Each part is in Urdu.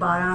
12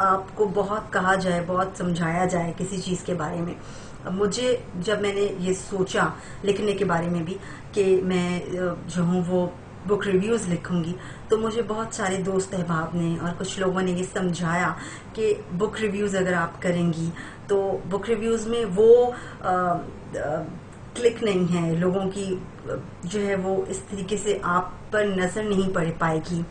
آپ کو بہت کہا جائے، بہت سمجھایا جائے کسی چیز کے بارے میں. مجھے جب میں نے یہ سوچا لکھنے کے بارے میں بھی کہ میں جو ہوں وہ بک ریویوز لکھوں گی، تو مجھے بہت سارے دوست احباب نے اور کچھ لوگوں نے یہ سمجھایا کہ بک ریویوز اگر آپ کریں گی تو بک ریویوز میں وہ کلک نہیں ہے، لوگوں کی جو ہے وہ اس طریقے سے آپ پر نظر نہیں پڑ پائے گی.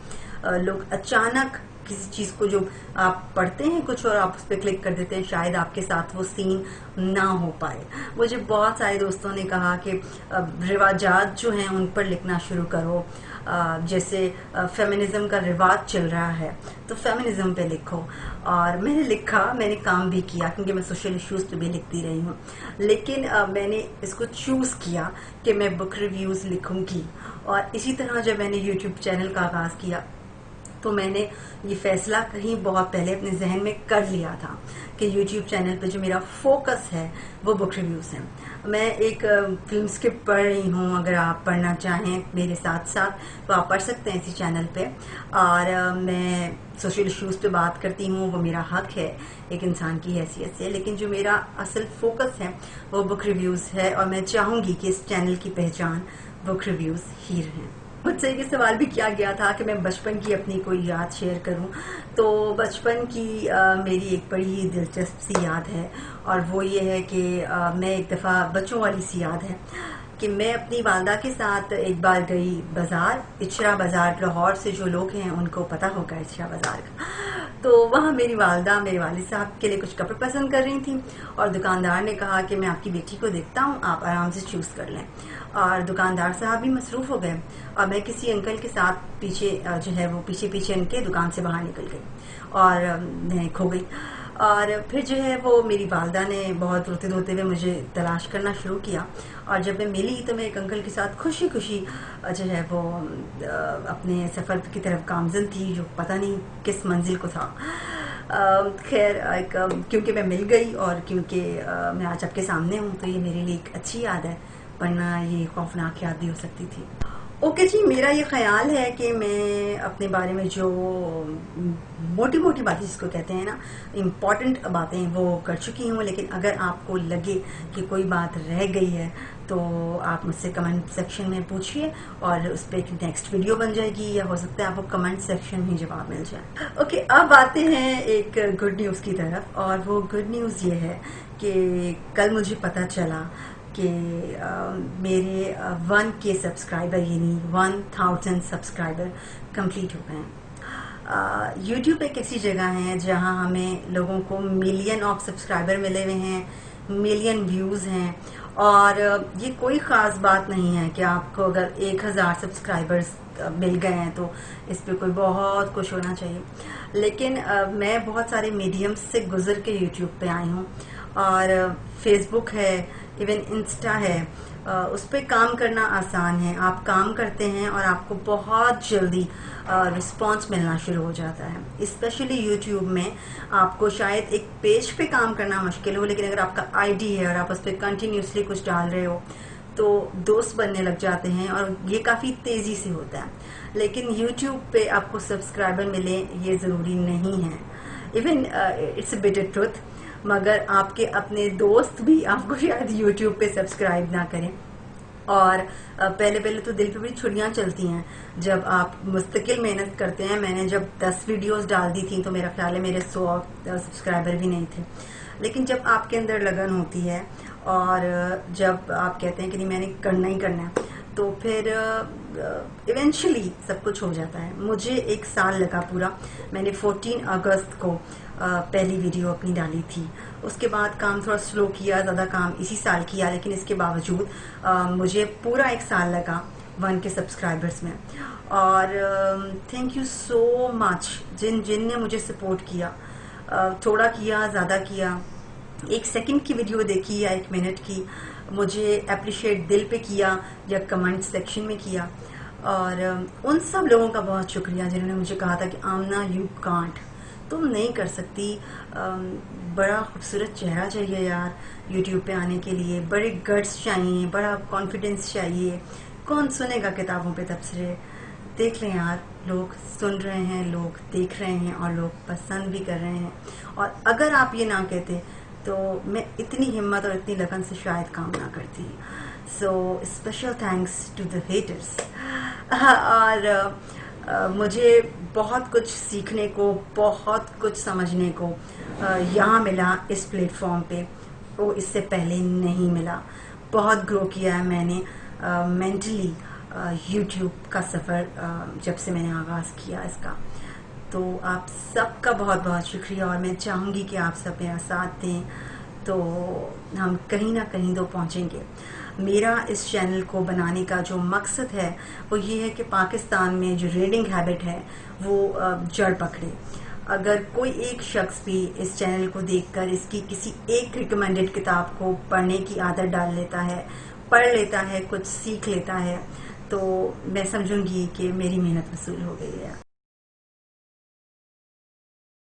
لوگ اچانک کسی چیز کو جو آپ پڑھتے ہیں کچھ اور آپ اس پہ کلک کر دیتے ہیں، شاید آپ کے ساتھ وہ سین نہ ہو پائے. مجھے بہت سارے دوستوں نے کہا کہ رواجات جو ہیں ان پر لکھنا شروع کرو، جیسے فیمنزم کا رواج چل رہا ہے تو فیمنزم پہ لکھو. اور میں نے لکھا، میں نے کام بھی کیا کیونکہ میں سوشل ایشوز پہ بھی لکھتی رہی ہوں، لیکن میں نے اس کو چوز کیا کہ میں بک ریویوز لکھوں گی. اور اسی طرح جب میں نے یوٹیوب چینل کا آغاز کیا تو میں نے یہ فیصلہ کہیں بہت پہلے اپنے ذہن میں کر لیا تھا کہ یوٹیوب چینل پہ جو میرا فوکس ہے وہ بک ریویوز ہیں. میں ایک فلم اسکرپٹ پڑھ رہی ہوں، اگر آپ پڑھنا چاہیں میرے ساتھ ساتھ تو آپ پڑھ سکتے ہیں اسی چینل پہ. اور میں سوشل ایشوز پہ بات کرتی ہوں، وہ میرا حق ہے ایک انسان کی حیثیت سے، لیکن جو میرا اصل فوکس ہے وہ بک ریویوز ہے. اور میں چاہوں گی کہ اس چینل کی پہچان بک ریویوز ہی رہیں. مجھ سے یہ سوال بھی کیا گیا تھا کہ میں بچپن کی اپنی کوئی یاد شیئر کروں، تو بچپن کی میری ایک بڑی دلچسپ سی یاد ہے، اور وہ یہ ہے کہ میں ایک دفعہ بچوں والی سی یاد ہے کہ میں اپنی والدہ کے ساتھ ایک بار گئی بازار، اچرا بازار. لاہور سے جو لوگ ہیں ان کو پتہ ہوگا اچرا بازار کا. تو وہاں میری والدہ میرے والد صاحب کے لیے کچھ کپڑے پسند کر رہی تھیں، اور دکاندار نے کہا کہ میں آپ کی بیٹی کو دیکھتا ہوں، آپ آرام سے چوز کر لیں. اور دکاندار صاحب بھی مصروف ہو گئے اور میں کسی انکل کے ساتھ پیچھے جو ہے وہ پیچھے ان کے دکان سے باہر نکل گئی اور میں کھو گئی. اور پھر جو ہے وہ میری والدہ نے بہت روتے دھوتے ہوئے مجھے تلاش کرنا شروع کیا، اور جب میں ملی تو میں ایک انکل کے ساتھ خوشی خوشی جو ہے وہ اپنے سفر کی طرف گامزن تھی، جو پتہ نہیں کس منزل کو تھا. خیر کیونکہ میں مل گئی اور کیونکہ میں آج آپ کے سامنے ہوں تو یہ میرے لیے ایک اچھی یاد ہے، ورنہ یہ خوفناک یاد بھی ہو سکتی تھی. اوکے جی، میرا یہ خیال ہے کہ میں اپنے بارے میں جو موٹی موٹی باتیں جس کو کہتے ہیں نا، امپورٹنٹ باتیں وہ کر چکی ہوں. لیکن اگر آپ کو لگے کہ کوئی بات رہ گئی ہے تو آپ مجھ سے کمنٹ سیکشن میں پوچھیے اور اس پہ ایک نیکسٹ ویڈیو بن جائے گی، یا ہو سکتا ہے آپ کو کمنٹ سیکشن میں جواب مل جائے. اوکے، اب آتے ہیں ایک گڈ نیوز کی طرف، اور وہ گڈ نیوز یہ ہے کہ کل مجھے پتہ چلا کہ میرے 1K سبسکرائبر یعنی 1000 سبسکرائبر کمپلیٹ ہو گئے ہیں. یوٹیوب ایک ایسی جگہ ہے جہاں ہمیں لوگوں کو ملین آف سبسکرائبر ملے ہوئے ہیں، ملین ویوز ہیں، اور یہ کوئی خاص بات نہیں ہے کہ آپ کو اگر 1000 سبسکرائبرز مل گئے ہیں تو اس پہ کوئی بہت کچھ ہونا چاہیے. لیکن میں بہت سارے میڈیمز سے گزر کے یوٹیوب پہ آئی ہوں، اور فیس بک ہے، ایون انسٹا ہے، اس پہ کام کرنا آسان ہے. آپ کام کرتے ہیں اور آپ کو بہت جلدی رسپانس ملنا شروع ہو جاتا ہے. اسپیشلی یوٹیوب میں آپ کو شاید ایک پیج پہ کام کرنا مشکل ہو، لیکن اگر آپ کا آئی ڈی ہے اور آپ اس پہ کنٹینیوسلی کچھ ڈال رہے ہو تو دوست بننے لگ جاتے ہیں، اور یہ کافی تیزی سے ہوتا ہے. لیکن یوٹیوب پہ آپ کو سبسکرائبر ملے یہ ضروری نہیں ہے. Even it's a bitter truth, مگر آپ کے اپنے دوست بھی آپ کو شاید یوٹیوب پہ سبسکرائب نہ کریں. اور پہلے تو دل پہ بھی چھڑیاں چلتی ہیں جب آپ مستقل محنت کرتے ہیں. میں نے جب 10 ویڈیوز ڈال دی تھیں تو میرا خیال ہے میرے 100 سبسکرائبر بھی نہیں تھے. لیکن جب آپ کے اندر لگن ہوتی ہے اور جب آپ کہتے ہیں کہ نہیں میں نے کرنا ہی کرنا ہے، تو پھر ایونچولی سب کچھ ہو جاتا ہے. مجھے 1 سال لگا پورا. میں نے 14 اگست کو پہلی ویڈیو اپنی ڈالی تھی. اس کے بعد کام تھوڑا سلو کیا، زیادہ کام اسی سال کیا، لیکن اس کے باوجود مجھے پورا 1 سال لگا 1K سبسکرائبرز میں. اور تھینک یو سو مچ جن نے مجھے سپورٹ کیا. تھوڑا کیا، زیادہ کیا، 1 سیکنڈ کی ویڈیو دیکھی یا 1 منٹ کی، مجھے اپریشیٹ دل پہ کیا یا کمنٹ سیکشن میں کیا. اور ان سب لوگوں کا بہت شکریہ جنہوں نے مجھے کہا تھا کہ آمنہ یو کانٹ، تم نہیں کر سکتی. بڑا خوبصورت چہرہ چاہیے یار یوٹیوب پہ آنے کے لیے، بڑے گٹس چاہیے، بڑا کانفیڈنس چاہیے. کون سنے گا کتابوں پہ تبصرے؟ دیکھ لیں یار لوگ سن رہے ہیں، لوگ دیکھ رہے ہیں اور لوگ پسند بھی کر رہے ہیں. اور اگر آپ یہ نہ کہتے تو میں اتنی ہمت اور اتنی لگن سے شاید کام نہ کرتی. So special thanks to the haters. اور مجھے بہت کچھ سیکھنے کو، بہت کچھ سمجھنے کو یہاں ملا اس پلیٹ فارم پہ، وہ اس سے پہلے نہیں ملا. بہت گرو کیا ہے میں نے مینٹلی یوٹیوب کا سفر جب سے میں نے آغاز کیا اس کا. تو آپ سب کا بہت بہت شکریہ، اور میں چاہوں گی کہ آپ سب میرا ساتھ دیں تو ہم کہیں نہ کہیں تو پہنچیں گے. میرا اس چینل کو بنانے کا جو مقصد ہے وہ یہ ہے کہ پاکستان میں جو ریڈنگ ہیبٹ ہے وہ جڑ پکڑے. اگر کوئی ایک شخص بھی اس چینل کو دیکھ کر اس کی کسی ایک ریکمینڈڈ کتاب کو پڑھنے کی عادت ڈال لیتا ہے، پڑھ لیتا ہے، کچھ سیکھ لیتا ہے، تو میں سمجھوں گی کہ میری محنت وصول ہو گئی ہے.